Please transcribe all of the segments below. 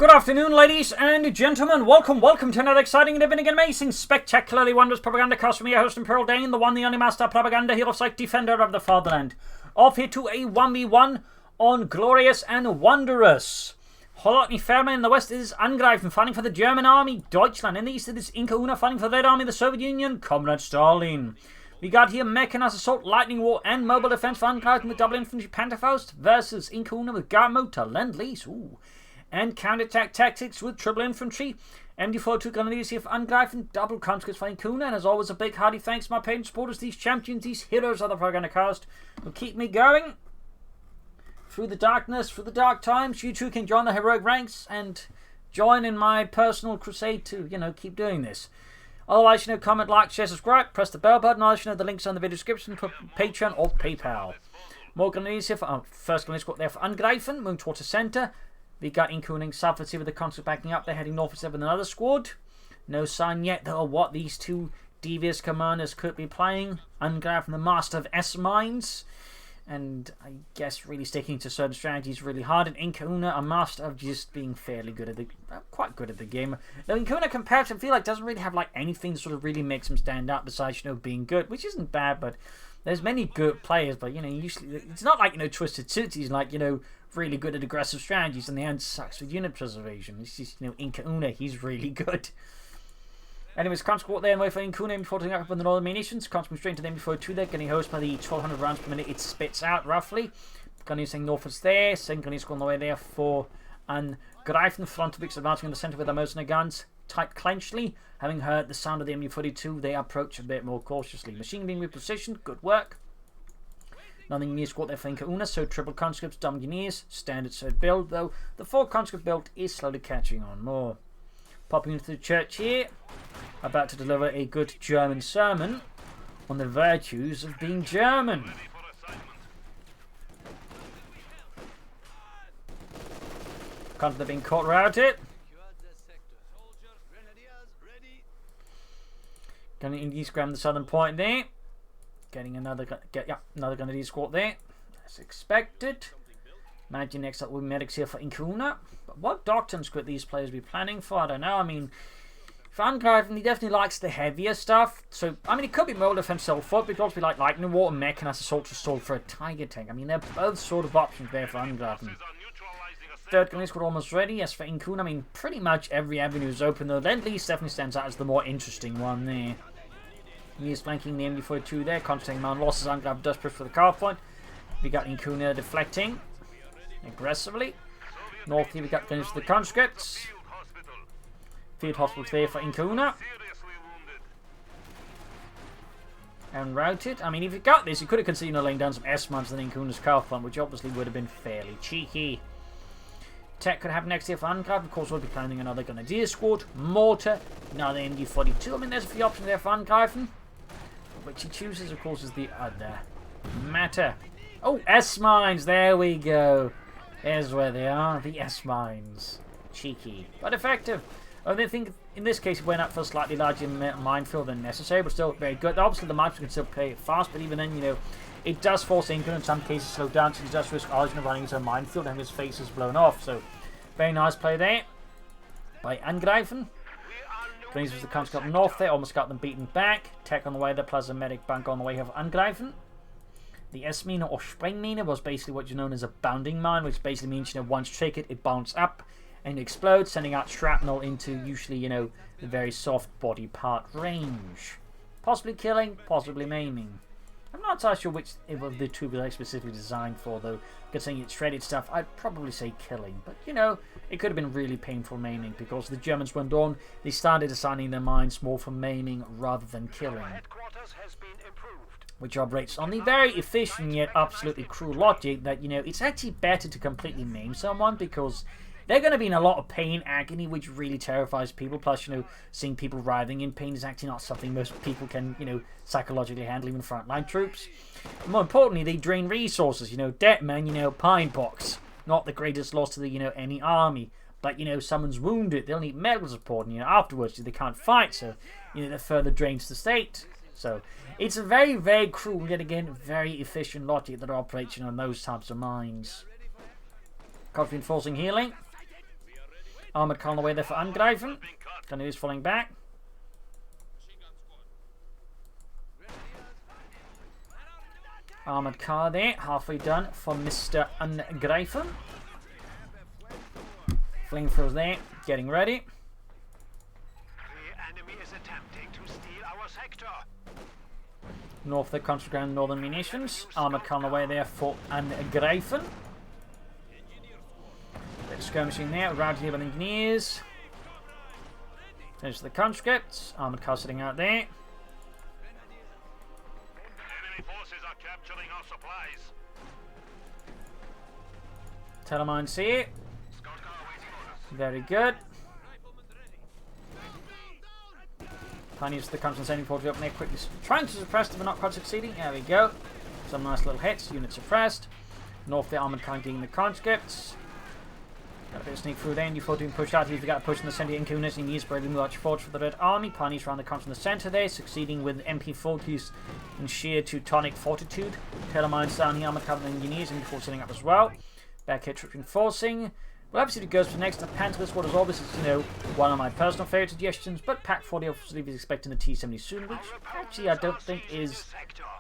Good afternoon, ladies and gentlemen. Welcome to another exciting and amazing, spectacularly wondrous Propagandacast from your host Imperial Dane, the one, the only master propaganda hero site defender of the fatherland. Off here to a 1v1 on glorious and wondrous. Kholodny Ferma in the west is Angreifen, fighting for the German army. Deutschland in the east is IncaUna, fighting for their army, the Soviet Union, Comrade Stalin. We got here mechanized assault, lightning war, and mobile defense for Angreifen with double infantry Panzerfaust versus IncaUna with guard motor, Lend-Lease. And counter-attack tactics with triple infantry. MD42 Grenadiers here for Angreifen, double conscripts for IncaUna, and as always a big hearty thanks to my patron supporters, these champions, these heroes of the Propagandacast, who keep me going through the darkness, through the dark times. You too can join the heroic ranks and join in my personal crusade to, keep doing this. Otherwise, comment, like, share, subscribe, press the bell button. Otherwise, the links are in the video description for Patreon or PayPal. More Grenadiers here for, first Grenadier squad there for Angreifen, moving towards the centre. We got IncaUna south, let's see with the conscripts backing up. They're heading north instead with another squad. No sign yet, though, of what these two devious commanders could be playing. Angreifen, the master of S-mines. And I guess really sticking to certain strategies really hard. And IncaUna, a master of just being fairly good at the... quite good at the game. Though IncaUna, compared to, I feel like, doesn't really have anything that sort of really makes him stand out besides, being good. Which isn't bad, but... There's many good players, but, usually... It's not like, Twisted Suits. He's like, really good at aggressive strategies, and the end sucks with unit preservation. It's just, IncaUna, he's really good. Anyways, conscript there and wait for IncaUna before taking up on the northern munitions. Conscript straight to them before 2 there, getting hosed by the 1200 rounds per minute it spits out, roughly. Gunnery saying northwards there. Second gunnery on the way there for Angreifen. Front weeks advancing in the centre with their mercenary guns. Tight clenchly. Having heard the sound of the MU-42, they approach a bit more cautiously. Machine being repositioned, good work. Nothing near squad there for IncaUna, so triple conscripts, dumb engineers, standard third build, though the full conscript build is slowly catching on more. Popping into the church here, about to deliver a good German sermon on the virtues of being German. Conscripts being caught routed. Gunning Indies grab the southern point there. Getting another Grenadier squad there, as expected. Imagine next up with medics here for IncaUna. But what doctrines could these players be planning for? I don't know. I mean, for Angreifen, he definitely likes the heavier stuff. So, I mean, it could be mobile defense self-foot, but it could also be like lightning war and mechanized assault assault for a tiger tank. I mean, they're both sort of options there for Angreifen. Third Grenadier squad almost ready. As for IncaUna, I mean, pretty much every avenue is open, though Lend-Lease definitely stands out as the more interesting one there. He is flanking the MD42 there, concentrating amount of losses. Angreifen does push for the car point. We got IncaUna deflecting aggressively. North here we got Grenadiers for the conscripts. Field hospitals there for IncaUna. And routed. I mean, if you got this, you could have considered laying down some S-mines than IncaUna's car front, which obviously would have been fairly cheeky. Tech could have next here for Angreifen. Of course, we'll be planning another Grenadier squad. Mortar. Another MD42. I mean, there's a few options there for Angreifen. Which he chooses, of course, is the other matter. Oh, S-mines. There we go. There's where they are. The S-mines. Cheeky, but effective. I think in this case, it went up for a slightly larger minefield than necessary, but still very good. Obviously, the minefield can still play it fast, but even then, it does force IncaUna in some cases slow down, so he does risk Origin of running into a minefield and his face is blown off. So, very nice play there by Angreifen. Grenadiers was the conscript up north there, almost got them beaten back. Tech on the way there, plus a medic bank on the way of Angreifen. The S-mine or Sprengmine was basically what you know as a bounding mine, which basically means, once triggered, it bounces up and explodes, sending out shrapnel into usually, the very soft body part range. Possibly killing, possibly maiming. I'm not entirely sure which of the two were specifically designed for, though. Considering it's shredded stuff, I'd probably say killing. But, it could have been really painful maiming, because the Germans went on, they started assigning their mines more for maiming rather than killing. Which operates on the very efficient yet absolutely cruel logic that, it's actually better to completely maim someone, because they're going to be in a lot of pain, agony, which really terrifies people. Plus, seeing people writhing in pain is actually not something most people can, psychologically handle, even frontline troops. And more importantly, they drain resources. Dead men, pine pox. Not the greatest loss to the, any army. But, someone's wounded. They'll need medical support. And, afterwards, they can't fight. So, that further drains the state. So, it's a very, very cruel, yet again, very efficient logic that operates on those types of mines. Reinforcing healing. Armoured car on the way there for Angreifen. Grenadiers falling back. Armoured car there, halfway done for Mr. Angreifen. Flamethrowers there, getting ready. The enemy is attempting to steal our sector. North the country ground, northern munitions. Armoured car on the way there for Angreifen. Bit of skirmishing there, routed here with engineers. There's the conscripts. Armoured car sitting out there. Enemy forces are capturing our supplies. Telemines here. Scout car awaiting orders. Very good. Pioneers of the constant sending forward up there quickly trying to suppress them but not quite succeeding. There we go. Some nice little hits. Unit suppressed. North the armoured car getting the conscripts. Got a bit of sneak through there. U-14 being pushed out. He's got to push in the centre. IncaUna and he's bravely march forward for the Red Army. Pioneers around the country in the centre there, succeeding with MP40s in sheer Teutonic fortitude. Telemines down here. Armoured car and engineers and before setting up as well. Back here, troops reinforcing. Well, absolutely goes for next. The Panzer squad as well. This is, you know, one of my personal favourite suggestions. But Pack 40 obviously is expecting the T-70 soon, which actually I don't think is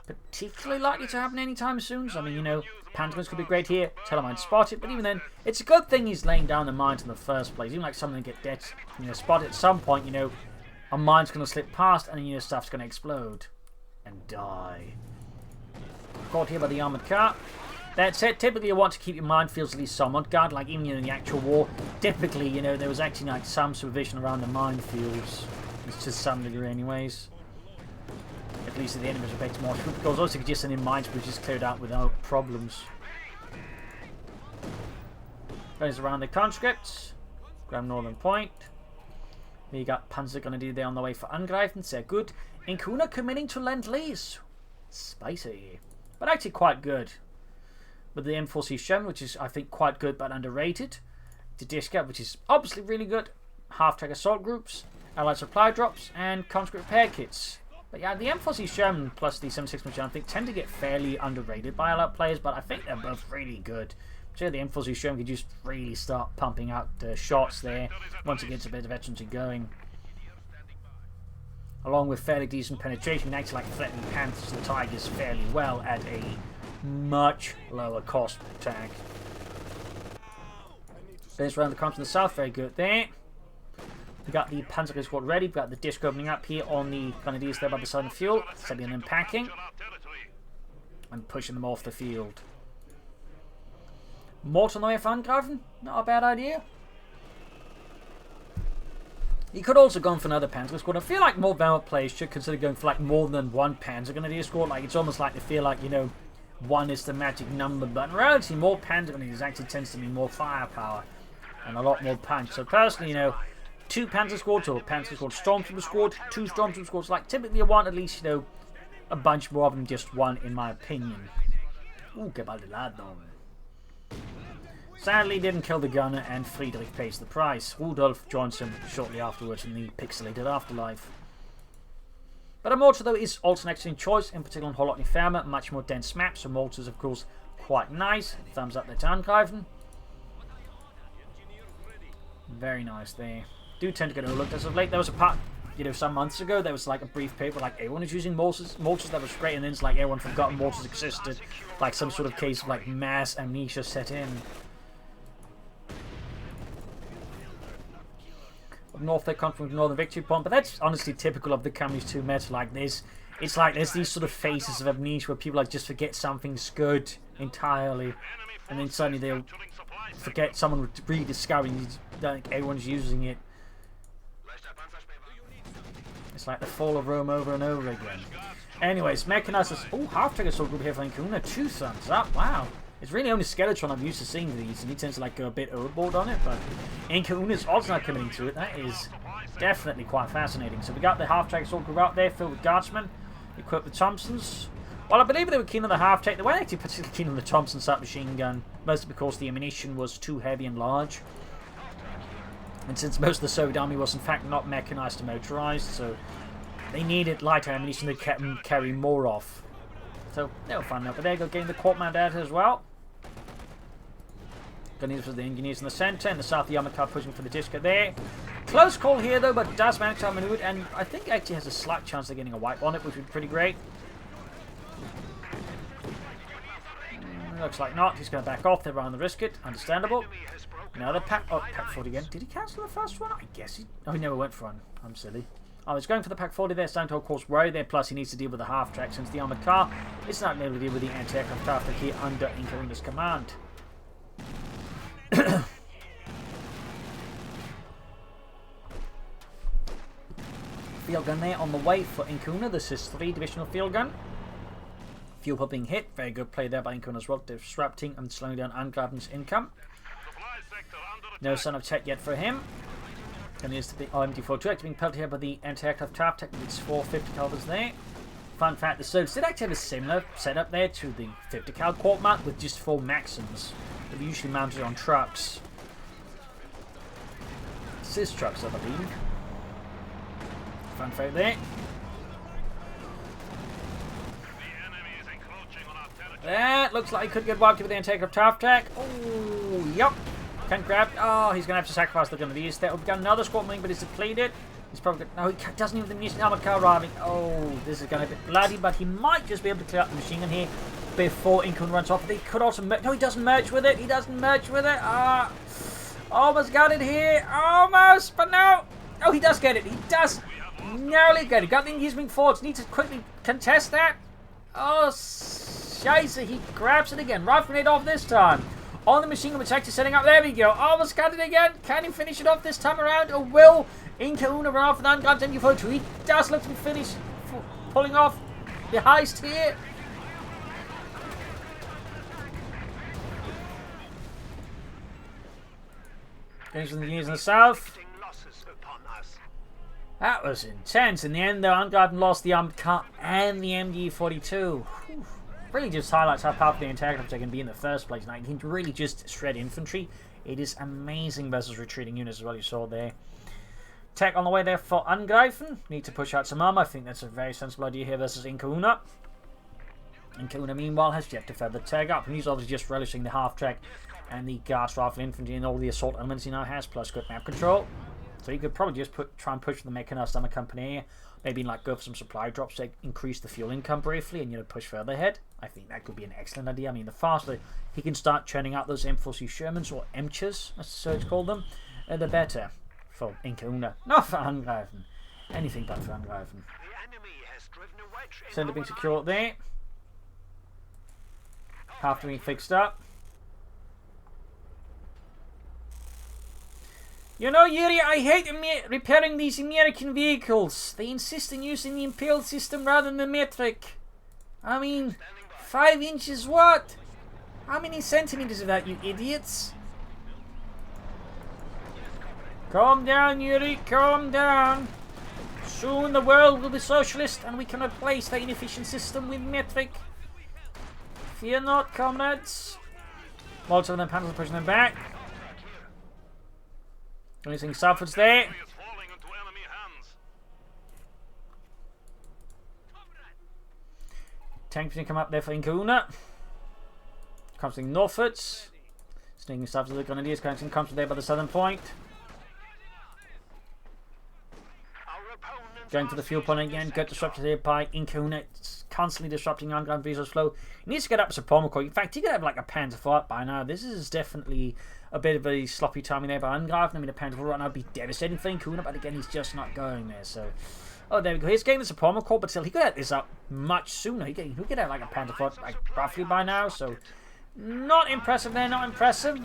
particularly likely to happen anytime soon. So, I mean, you know, Panzers could be great here. Telemine spotted, but even then, it's a good thing he's laying down the mines in the first place. Even like something that get spotted at some point, you know, a mine's going to slip past and then, you know, stuff's going to explode and die. Caught here by the armoured car. That said, typically you want to keep your minefields at least somewhat guarded, like even in the actual war. Typically, you know, there was actually like some supervision around the minefields. It's to some degree anyways. At least the enemies respect more troop goals. Also, you could just send in mines bridges cleared out without problems. Goes around the conscripts. Grab northern point. We got Panzer going to do there on the way for Angreifen. Sehr good. IncaUna committing to lend Lease. Spicy. But actually quite good. With the M4C Sherman, which is, I think, quite good but underrated. The Decisive, which is obviously really good. Half-track assault groups, allied supply drops, and conscript repair kits. But yeah, the M4C Sherman plus the 76 machine, I think, tend to get fairly underrated by allied players, but I think they're both really good. So the M4C Sherman could just really start pumping out shots there once it gets a bit of veterancy going. Along with fairly decent penetration, it actually like threatening Panthers and Tigers fairly well at a much lower cost per tag. There's around the country in the south, very good there. We got the Panzer squad ready. We've got the disc opening up here on the Grenadiers there by the side of the field, setting them packing and pushing them off the field. Mortar on the way for Angreifen, not a bad idea. You could also go for another Panzer squad. I feel like more Valorant players should consider going for like more than one Panzer Grenadier squad. Like it's almost like they feel like, you know, one is the magic number, but in reality, more Panzer Grenadiers actually tends to be more firepower and a lot more punch. So personally, you know, 2 Panzer squads or Panzer squad, Stormtrooper squad, 2 Stormtrooper squads, like typically you want at least, you know, a bunch more of them, just one, in my opinion. Ooh, que baldado. Sadly, didn't kill the gunner, and Friedrich pays the price. Rudolf joins him shortly afterwards in the pixelated afterlife. But a mortar, though, is also an excellent choice, in particular on Kholodny Ferma, much more dense map, so mortars, of course, quite nice. Thumbs up there to Angreifen. Very nice there. Do tend to get overlooked as of late. There was a part, you know, some months ago, there was like a brief paper, like everyone is using mortars. Mortars, that was great, and then it's like everyone forgot mortars existed. Like some sort of case of like mass amnesia set in. Up north they come from Northern Victory Point, but that's honestly typical of the Company's 2 meta like this. It's like there's these sort of phases of amnesia where people like just forget something's good entirely, and then suddenly they'll forget someone rediscovering like everyone's using it. It's like the fall of Rome over and over again. Anyways, mechanized. Oh, half-track assault group here for IncaUna. 2 thumbs up. Wow. It's really only Skeletron I'm used to seeing these, and he tends to like go a bit overboard on it, but IncaUna's also not committing to it. That is definitely quite fascinating. So we got the half-track assault group out there filled with guardsmen, equipped with Thompsons. While I believe they were keen on the half-track, they weren't actually particularly keen on the Thompson submachine gun, mostly because the ammunition was too heavy and large. And since most of the Soviet army was in fact not mechanized or motorized, so they needed lighter ammunition they kept them carry more of. So they were fine enough. But there you go, getting the Quad Mount out as well. Gunneers for the engineers in the centre, and the south the armoured car pushing for the Diska there. Close call here though, but does manage to outmaneuver it, and I think actually has a slight chance of getting a wipe on it, which would be pretty great. Looks like not. He's going to back off. They're around the risk it. Understandable. Another pack. Oh, pack 40 again. Did he cancel the first one? I guess he. Oh, he never went for one. I'm silly. Oh, he's going for the pack 40 there. Starting to, of course, worry there. Plus, he needs to deal with the half track since the armoured car is not able to deal with the anti-aircraft traffic here under IncaUna's command. Field gun there on the way for IncaUna. This is 3 divisional field gun. Fuel pump being hit. Very good play there by IncaUna as well, disrupting and slowing down Angreifen's income. No sign of tech yet for him. And here's the MD42 being pelted here by the anti-aircraft trap tech with its 450 calibers there. Fun fact, the Serbs did actually have a similar setup there to the 50 cal quad mount with just 4 Maxims. They're usually mounted on trucks. Cis trucks, I believe. Fun fact there. That looks like he could get wiped with the anti-aircraft trap tech. Oh, yep. Can't grab. Oh, he's going to have to sacrifice the gun of these. We've got another squad wing, but it's depleted. He's probably no, he doesn't even use the armored car riding. Oh, this is going to be bloody, but he might just be able to clear up the machine gun here before IncaUna runs off. They could also no, he doesn't merge with it. He doesn't merge with it. Almost got it here. Almost, but no. Oh, he does get it. He does nearly get it. Got the engagement forwards. Needs to quickly contest that. Oh, scheiße. He grabs it again. Rifling it off this time. On the machine gun attack setting up. There we go. Almost got it again. Can he finish it off this time around? Or will IncaUna run off with an ungunned MD42? He does look to be finished pulling off the heist here. Going from the units in the south. That was intense. In the end, though, Angreifen lost the armored car and the MD42. Really just highlights how powerful the antagonist can be in the first place. Now, you can really just shred infantry. It is amazing versus retreating units as well, you saw there. Tech on the way there for Angreifen. Need to push out some armor. I think that's a very sensible idea here versus IncaUna. IncaUna, meanwhile, has yet to feather tag up. And he's obviously just relishing the half-track and the gas rifle infantry and all the assault elements he now has, plus good map control. So he could probably just try and push the mechanized armor company here. Maybe like go for some supply drops to increase the fuel income briefly and, you know, push further ahead. I think that could be an excellent idea. I mean, the faster he can start churning out those M4C Shermans, or MCHs, as the Serbs call them, the better for IncaUna. Not for Angreifen. Anything but for Angreifen. Center being secured there. Half being fixed up. You know, Yuri, I hate repairing these American vehicles. They insist on using the Imperial system rather than the metric. I mean, 5 inches what? How many centimeters is that, you idiots? Calm down, Yuri, calm down. Soon the world will be socialist and we can replace the inefficient system with metric. Fear not, comrades. Lots of them panels are pushing them back. Anything Southwards there. Tank can come up there for IncaUna. Comes to northwards. Sneaking south to the Grenadiers. Comes there by the southern point. Going to the fuel point again. Got disrupted here by IncaUna. It's constantly disrupting Angreifen resource flow. He needs to get up to Pommercourt. In fact, he could have like a Panzer fight by now. This is definitely a bit of a sloppy timing there by Angreifen. I mean, a Panzer right now would be devastating for IncaUna, but again, he's just not going there. So, oh, there we go. He's getting this Pommercourt, but still, he could have this up much sooner. He could have like a Panzer fight like roughly by now. So, not impressive there. Not impressive.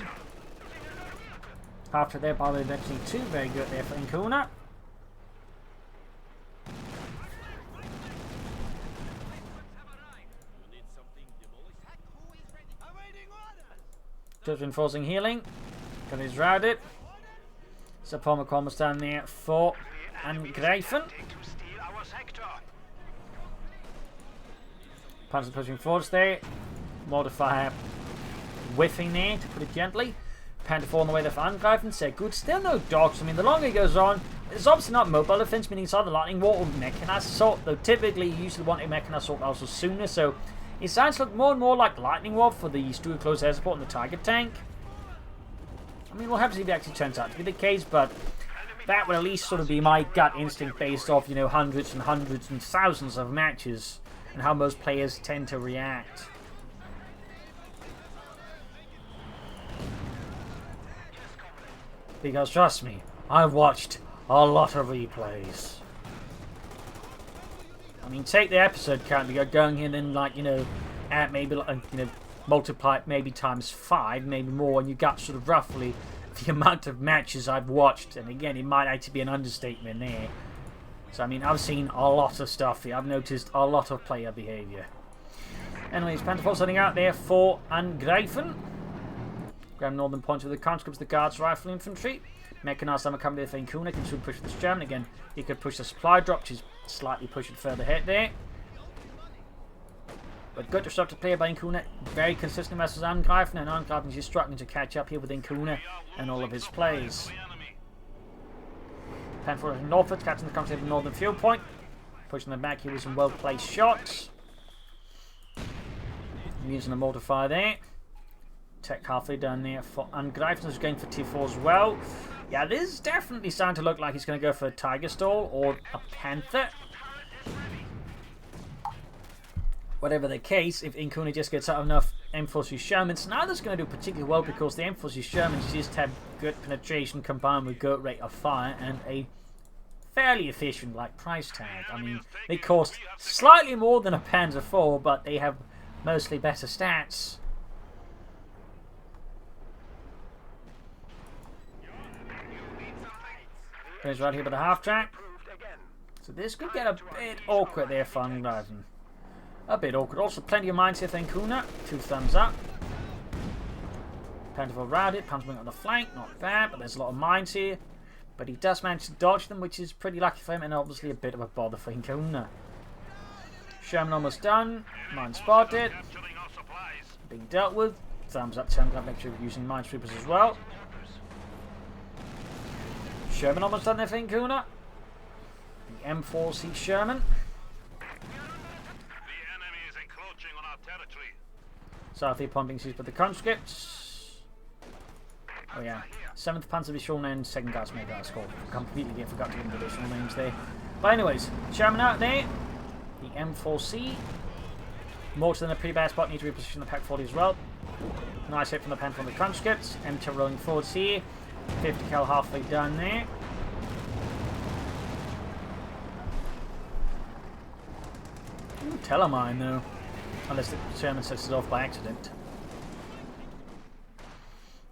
After there, by the way, actually 2 very good there for IncaUna. Just reinforcing healing. Got his routed. So Pommercourt was down there for Angreifen. Panzer pushing forwards there. Modifier whiffing there, to put it gently. Panther 4 on the way there for Angreifen. Said good. Still no dogs. I mean, the longer it goes on, it's obviously not mobile defense, meaning it's either lightning war or mechanized assault. Though typically you usually want a mechanized assault also sooner. So it sounds like more and more like lightning war for the Stuart close air support and the target tank. I mean, we'll have to see if it actually turns out to be the case, but that would at least sort of be my gut instinct based off, you know, hundreds and hundreds and thousands of matches and how most players tend to react. Because trust me, I've watched a lot of replays. I mean, take the episode count, you're going in and, like, you know, at maybe, like, you know, multiply it maybe times 5, maybe more, and you got sort of roughly the amount of matches I've watched. And again, it might actually be an understatement there. So, I mean, I've seen a lot of stuff here. I've noticed a lot of player behavior. Anyways, Panzer IV setting out there for Angreifen. Grab northern point with the conscripts, the guards, rifle, infantry. Mechanized armor coming there for IncaUna. Can soon push this Sherman. Again, he could push the supply drop, which is slightly pushing further ahead there. But good disruptive player by IncaUna. Very consistent versus Angreifen, and Angreifen is just struggling to catch up here with IncaUna and all of his plays. Panzer IV northwards, catching the conscript at the northern field point. Pushing them back here with some well-placed shots. Using a mortar fire there. Tech halfway down there for Angreifen, who's going for T4 as well. Yeah, this is definitely starting to look like he's going to go for a Tiger Stall or a Panther. Whatever the case, if IncaUna just gets out enough M40 Shermans, now that's going to do particularly well because the M40 Shermans just have good penetration combined with good rate of fire and a fairly efficient like price tag. I mean, they cost slightly more than a Panzer IV, but they have mostly better stats. Goes right here by the half track. So this could get a bit awkward there for Angreifen. A bit awkward. Also plenty of mines here for IncaUna. 2 thumbs up. Panzer IV routed. Panzer on the flank. Not bad, but there's a lot of mines here. But he does manage to dodge them, which is pretty lucky for him, and obviously a bit of a bother for IncaUna. Sherman almost done. Mine spotted. Being dealt with. Thumbs up to Angreifen. Make sure we're using minesweepers as well. Sherman almost done there for IncaUna. The M4C Sherman. The enemy is encroaching on our territory. South here pumping seas with the conscripts. Oh yeah. 7th Panzer Division and 2nd Guards made that score. Completely forgot to give them the additional names there. But anyways, Sherman out there. The M4C. Mortar in a pretty bad spot. Need to reposition the Pack 40 as well. Nice hit from the Panther from the conscripts. M2 rolling forwards here. 50 cal halfway down there. Telemine though. Unless the Sherman sets it off by accident.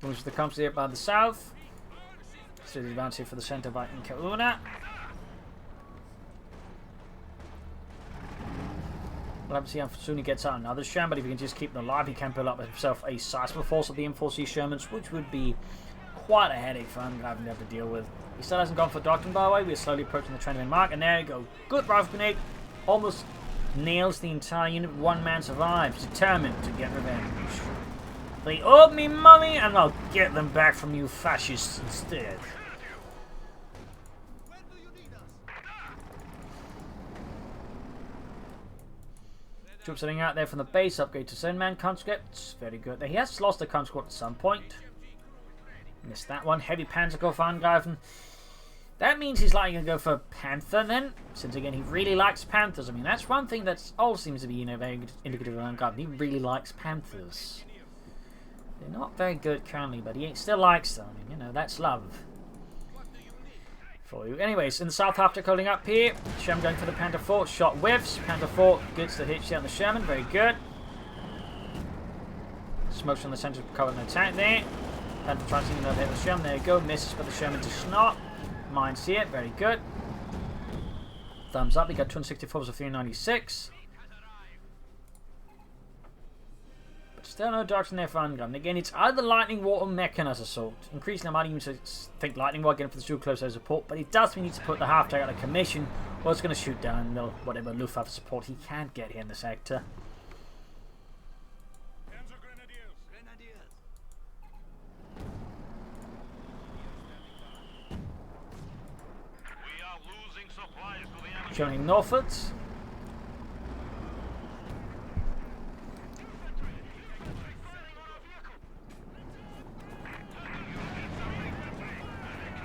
Moves the comps here by the south. So the advance here for the centre by IncaUna. We'll have to see how soon he gets out another Sherman, but if he can just keep them alive, he can build up himself a sizable force of the M4C Shermans, which would be quite a headache for Angreifen to have to deal with. He still hasn't gone for doctrine, by the way. We're slowly approaching the 20-minute mark, and there you go. Good rifle grenade. Almost nails the entire unit. One man survives, determined to get revenge. They owe me money, and I'll get them back from you fascists instead. Troops sitting out there from the base. Upgrade to 7-man conscripts. Very good. He has lost a conscript at some point. Missed that one. Heavy Panzer go for Angreifen. That means he's likely going to go for Panther then, since again he really likes Panthers. I mean, that's one thing that all seems to be, you know, very indicative of Angreifen. He really likes Panthers. They're not very good currently, but he still likes them. You know, that's love for you. Anyways, in the south half, holding up here. Sherman going for the Panther IV. Shot whiffs. Panther IV gets the hit shot on the Sherman. Very good. Smokes from the centre to cover an attack there. Panther tries to hit the Sherman. There you go. Misses, but the Sherman does not. Mines here. Very good. Thumbs up. He got 264s of 396. But still no doctrine there for Angreifen. Again, it's either lightning war or mechanized assault. Increasingly, I might even think lightning war again for the too close air support. But it does mean he needs to put the half track out of commission, or it's going to shoot down whatever Luftwaffe support he can get here in the sector. Showing northwards.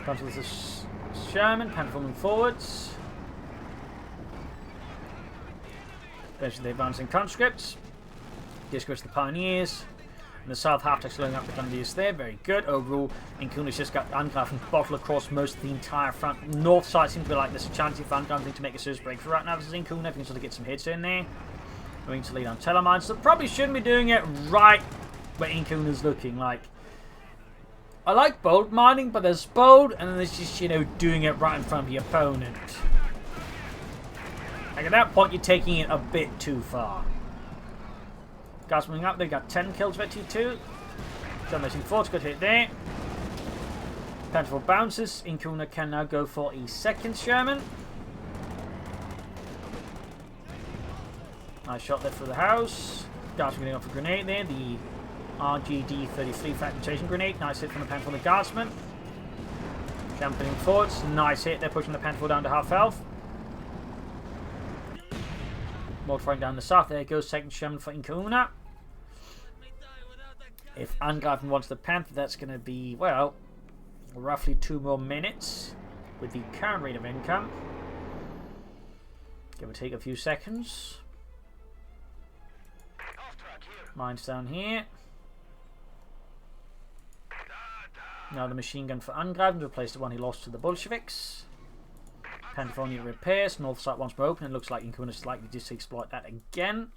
Comes with the Sherman, Panther moving forwards. Basically, the advancing conscripts. Discourse the Pioneers. And the South half-tech slowing up the Grenadiers there. Very good. Overall, IncaUna's just got Angreifen bottled across most of the entire front. North side seems to be like this chance if Angreifen to make a serious breakthrough right now. This is IncaUna. If you can sort of get some hits in there. Going to lead on telemines. So probably shouldn't be doing it right where IncaUna's looking. Like, I like bold mining, but there's bold, and then there's just, you know, doing it right in front of your opponent. Like, at that point, you're taking it a bit too far. Guys moving up, they got 10 kills for T2. Dominating force, good hit there. Panther bounces. IncaUna can now go for a second Sherman. Nice shot there through the house. Guards getting off a grenade there. The RGD-33 fragmentation grenade. Nice hit from the Panther, the Guardsman. Jumping forwards. Nice hit. They're pushing the Panther down to half health. More fighting down the south. There goes second Sherman for IncaUna. If Angreifen wants the Panther, that's going to be, well, roughly 2 more minutes with the current rate of income. Give or take a few seconds. Mines down here. Now the machine gun for Angreifen to replace the one he lost to the Bolsheviks. Panther only repairs. North side once more open. It looks like IncaUna is likely just to exploit that again.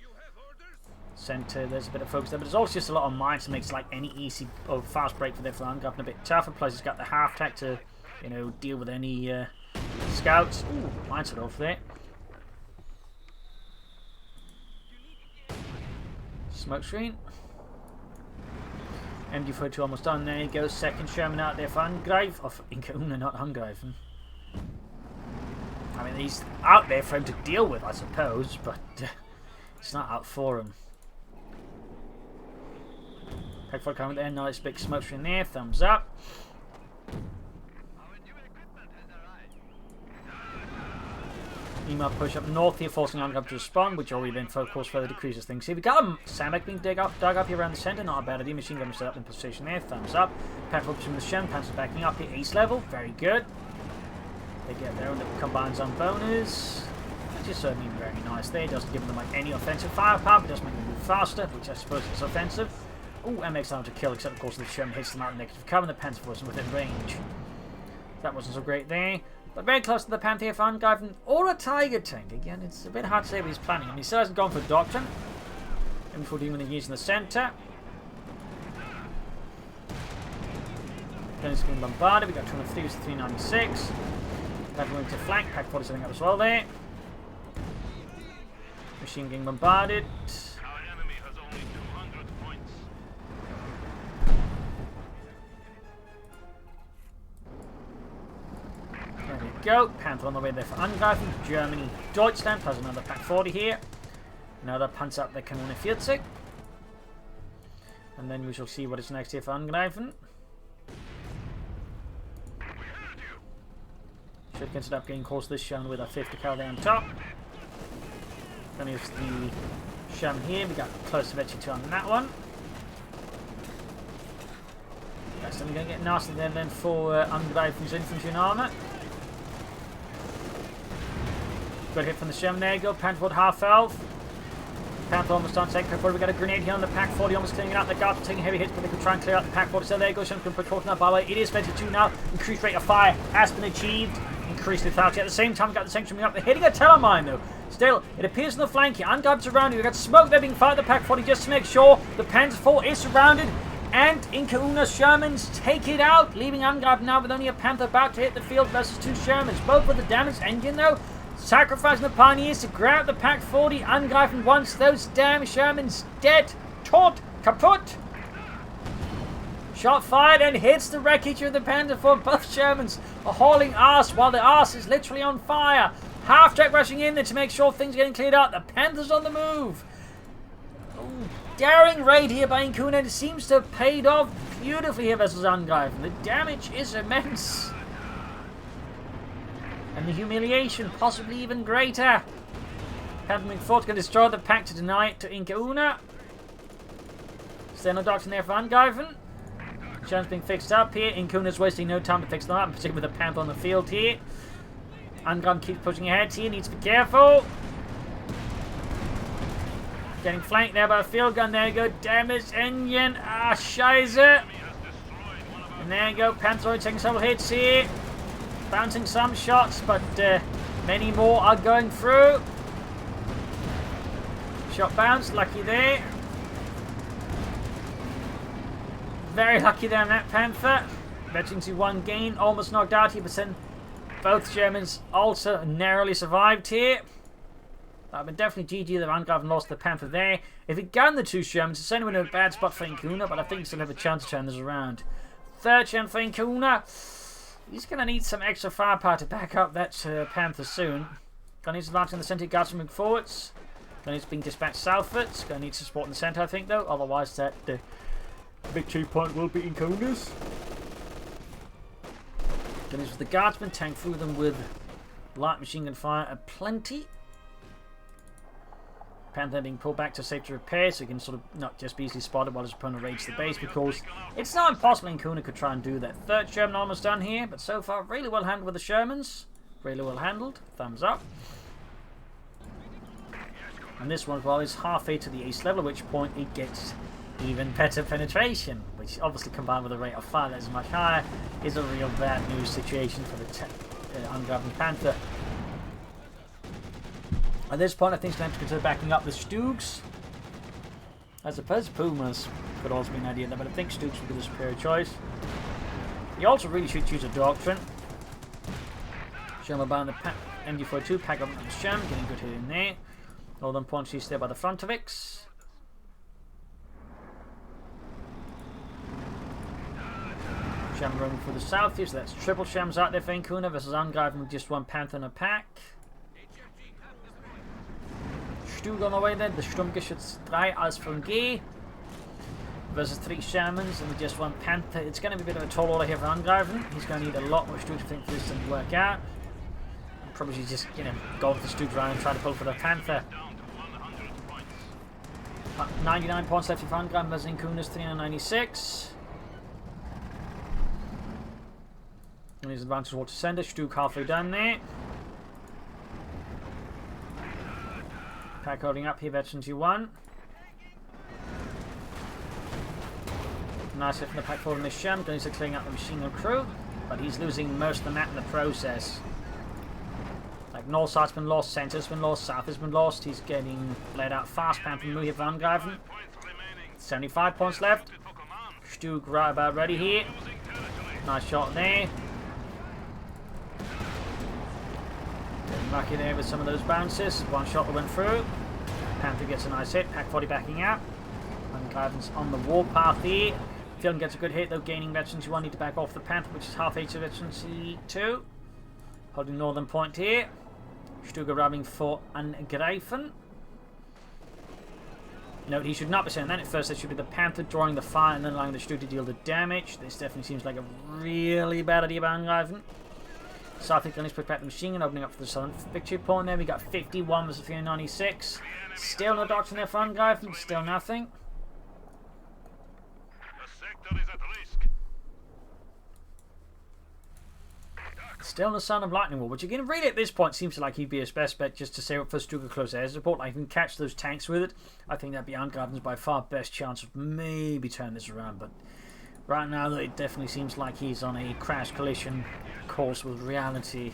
Center, there's a bit of focus there, but there's also just a lot of mines that makes like any easy or fast break for their flank up and a bit tougher. Plus, it's got the half tech to, you know, deal with any scouts. Ooh, mines it off there. Smoke screen. MG42 almost done. There he goes. Second Sherman out there for Angreifen. Of IncaUna, not Angreifen. I mean, he's out there for him to deal with, I suppose, but it's not out for him. Pegford coming there, nice big smoke screen there, thumbs up. Email push up north here, forcing Angreifen to respond, which already then, of course, further decreases things here. We got a Sandbag being dug up here around the centre, not a bad idea. Machine gun set up in position there, thumbs up. Panther pushing the Shen, Panzer backing up here, ace level, very good. They get their own little combines on bonus. Which is certainly very nice there. It doesn't give them like any offensive firepower, but it does make them move faster, which I suppose is offensive. Ooh, MX arm to kill, except of course the Sherman hits them out in negative cover, and the Panther wasn't within range. That wasn't so great there. But very close to the Panther for Angreifen, or a Tiger tank. Again, it's a bit hard to say what he's planning. I mean, he still hasn't gone for Doctrine. M14 when he's in the centre. Then it's being bombarded. We got 203 to 396. Panther going to flank. Pack 40 setting up as well there. Machine getting bombarded. Our enemy has only 200 points. There we go. Panther on the way there for Angreifen. Germany, Deutschland has another Pack 40 here. Another Panzer up there, Kholodny Ferma. And then we shall see what is next here for Angreifen. Should consider up getting course this Sherman with a 50 cal there on top. Then here's the Sherman here. We got close to Vetchi 2 on that one. That's then going to get nasty there then for Angreifen's infantry and armour. Good hit from the Sherman. There you go. Panther half health. Panther almost on second. We got a grenade here on the Pack 40, almost clearing it out. The guards are taking heavy hits, but they can try and clear out the Pack 40. So there you go. Sherman can put caught up. By the way, it is 22 now. Increased rate of fire has been achieved. Increased lethality. At the same time, we got the section coming up. They're hitting a telemine though. Still, it appears on the flank here. Angreifen surrounded. We've got smoke there being fired at the Pack 40 just to make sure the Panzer 4 is surrounded. And IncaUna Shermans take it out, leaving Angreifen now with only a Panther about to hit the field versus 2 Shermans. Both with the damaged engine though. Sacrificing the Pioneers to grab the Pack 40. Angreifen wants those damn Shermans dead. Tot, kaput. Shot fired and hits the wreckage of the Panzer 4. Both Shermans are hauling ass while the ass is literally on fire. Half-track rushing in there to make sure things are getting cleared out. The Panther's on the move. Ooh, daring raid here by IncaUna. It seems to have paid off beautifully here versus Angreifen. The damage is immense. And the humiliation possibly even greater. Panther moving forward, going to destroy the Pack to deny it to IncaUna. Stay on the docks in there for Angreifen. Sherman's being fixed up here. IncaUna's wasting no time to fix them up, particularly with the Panther on the field here. Angreifen keeps pushing ahead here, needs to be careful. Getting flanked there by a field gun. There you go. Damaged engine. Ah, Scheiße. And there you go. Panther taking several hits here. Bouncing some shots, but many more are going through. Shot bounced. Lucky there. Very lucky there on that Panther. Veteran to 1 gain. Almost knocked out here, but then both Germans also narrowly survived here. But definitely GG that Angreifen lost the Panther there. If he'd gotten the 2 Shermans, it's only in a bad spot for IncaUna, but I think he'll still have a chance to turn this around. 3rd chance for IncaUna. He's going to need some extra firepower to back up that Panther soon. Going to need some advancing in the centre, guards moving forwards. Going to need being dispatched southwards. Going to need some support in the centre, I think, though. Otherwise, that victory point will be IncaUna's. Going to use the guardsmen, tank through them with light machine gun fire aplenty. Panther being pulled back to safety repair, so he can sort of not just be easily spotted while his opponent raids the base, because it's not impossible IncaUna could try and do that. 3rd Sherman almost done here, but so far really well handled with the Shermans. Really well handled. Thumbs up. And this one, well, is halfway to the ace level, at which point it gets even better penetration, which obviously combined with a rate of fire that is much higher, is a real bad news situation for the Angreifen Panther. At this point, I think it's time to consider backing up the Stugs. I suppose Pumas could also be an idea there, but I think Stugs would be the superior choice. You also really should choose a doctrine. Sherman behind the MG42, pack up the Sherman, getting a good hit in there. Northern point, she's there by the front of it. Sherman running for the south here, so that's triple Shermans out there for IncaUna versus Angreifen with just 1 Panther in a pack. Stug on the way then, the Sturmgeschütz 3 als von G versus 3 Shermans and with just 1 Panther. It's going to be a bit of a tall order here for Angreifen. He's going to need a lot more Stug to think for this to work out. Probably just, go with the Stug round and try to pull for the Panther. 99 points left for Angreifen versus IncaUna's 396. And his advantage towards the centre. Stug halfway down there. Pack holding up here, veteran 2-1. Nice hit from the pack forward in this Sherman, going to clearing up the machine gun crew, but he's losing most of the map in the process. Like, north side's been lost, centre's been lost, south has been lost. He's getting bled out fast. Panther move here for Angreifen. 75 points left. Stug right about ready here. Nice shot there. Lucky there with some of those bounces. 1 shot that went through. Panther gets a nice hit. Pack 40 backing out. Angreifen's on the warpath here. Field gets a good hit though, gaining veteran C1. Need to back off the Panther, which is half H to veteran C2. Holding northern point here. Stug grabbing for Angreifen. Note, he should not be saying that. At first, it should be the Panther drawing the fire and then allowing the Stug to deal the damage. This definitely seems like a really bad idea by Angreifen. South Italy's put back the machine gun, opening up for the southern victory point there. We got 51 versus 396. Still no doctrine there for Angreifen, still nothing. The sector is at risk. Still no sign of lightning wall, which again, really at this point seems like he'd be his best bet just to say up for Stug close air support. Like, if he can catch those tanks with it, I think that'd be Angreifen's by far best chance of maybe turning this around. But right now, though, it definitely seems like he's on a crash collision course with reality.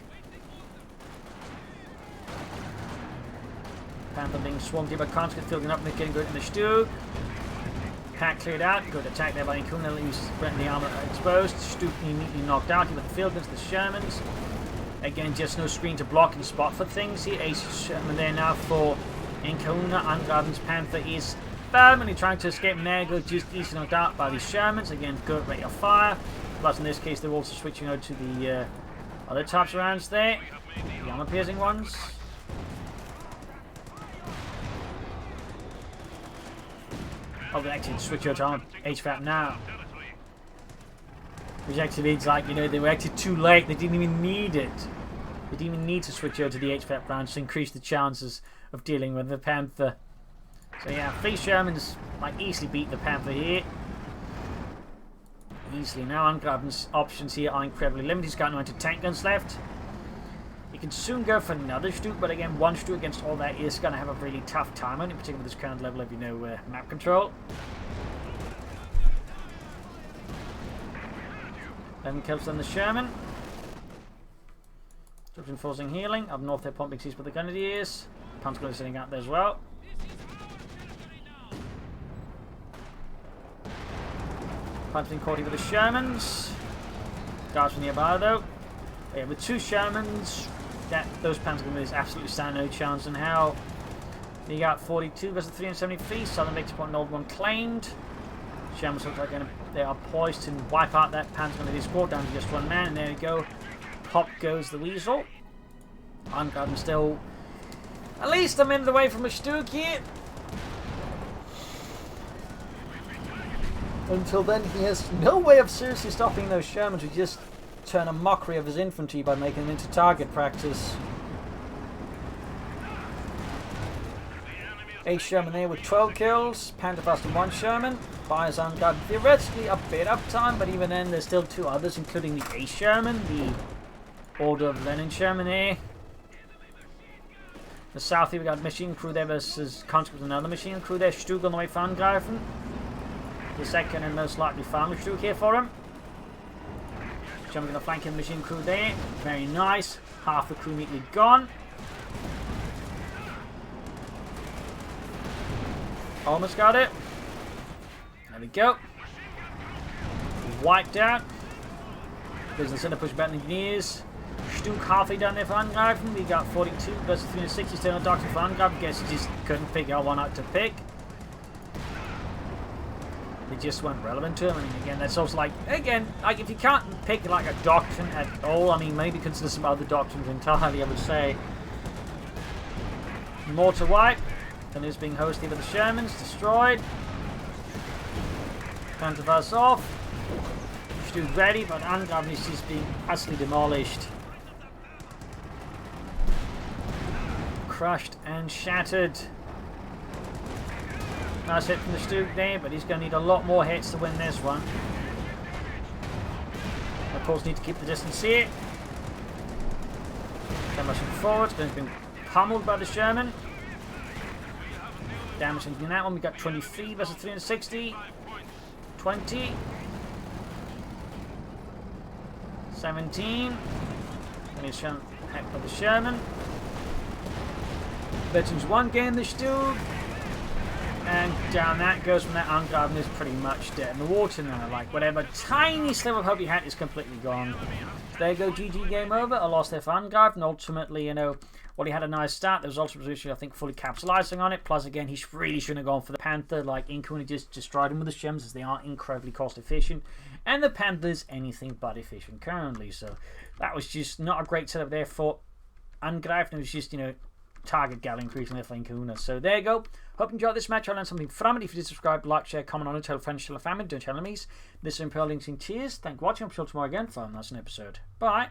Panther being swarmed here by Conscript, filling up and getting good in the Stug. Pack cleared out. Good attack there by IncaUna, leaves the armor exposed. Stug immediately knocked out. He with the field guns, the Shermans. Again, just no screen to block and spot for things here. Ace Sherman there now for IncaUna. Angreifen's Panther is firmly trying to escape Nego, just easily knocked out by the Shermans. Again, good rate of fire. But in this case, they're also switching over to the other types of rounds there. The armor-piercing ones. Oh, they actually switch over to armor HVAP now. Which actually means, like, they were actually too late. They didn't even need it. They didn't even need to switch over to the HVAP rounds to increase the chances of dealing with the Panther. So yeah, 3 Shermans might easily beat the Panther here. easily now. Angreifen's options here are incredibly limited. He's got 90 tank guns left. He can soon go for another Stuke, but again, one Stuke against all that is going to have a really tough time, in particular with this current level of, map control. 11 kills on the Sherman. Troops enforcing healing. Up north, they're pumping seas with the Grenadiers. Panzer is sitting out there as well. Panzer caught with the Shermans. Guards from nearby though. Yeah, with 2 Shermans, those Panzer Grenadiers absolutely stand no chance in hell. You got 42 versus 373. Southern Victor Point, Old One claimed. Shermans look like they are poised to wipe out that Panzer Grenadier squad down to just 1 man, and there we go. Pop goes the Weasel. Angreifen still at least a minute away from a Stuke here. Until then, he has no way of seriously stopping those Shermans who just turn a mockery of his infantry by making them into target practice. 8 Sherman there with 12 kills. Panzer and 1 Sherman. Buys Angreifen theoretically a bit of time, but even then there's still 2 others, including the 8 Sherman, the Order of Lenin Sherman here. The south here we got machine crew there versus Conscript, another machine crew there. Stuke on the way for Angreifen. The second and most likely final Stuke here for him. Jumping the flanking machine crew there. Very nice. Half the crew neatly gone. Almost got it. There we go. Wiped out. Business center push back engineers. Stuke halfway down there for Angreifen. We got 42 versus 360 still on doctor for Angreifen. Guess he just couldn't figure out one out to pick. They just weren't relevant to him. I mean, again, that's also like if you can't pick like a doctrine at all, I mean, maybe consider some other doctrines entirely, I would say. Mortar wipe. And is being hosted by the Shermans. Destroyed. Panzer off. Stuke ready, but Angreifen is just being utterly demolished. Crushed and shattered. Nice hit from the Stuke there, but he's going to need a lot more hits to win this one. Of course, need to keep the distance here. Damaging forward, going to be pummeled by the Sherman. Damaging in that one, we got 23 versus 360. 20. 17. And he's shown hacked by the Sherman. Veterans 1 gain the Stuke. And down that goes from that. Angreifen is pretty much dead in the water now. Like, whatever tiny sliver of hope he had is completely gone. So there you go, GG, game over. A loss there for Angreifen. Ultimately, well, he had a nice start. There was also position, I think, fully capitalizing on it. Plus, again, he really shouldn't have gone for the Panther. Like, IncaUna just destroyed him with the Shems, as they are incredibly cost efficient. And the Panther's anything but efficient currently. So that was just not a great setup there for Angreifen. It was just, target gal increasing there for IncaUna. So there you go. Hope you enjoyed this match. I learned something from it. If you did, subscribe, like, share, comment on it, tell friends, tell a family, don't tell enemies. This is Imperial Links in Tears. Thank you for watching. I'm sure tomorrow again for another episode. Bye.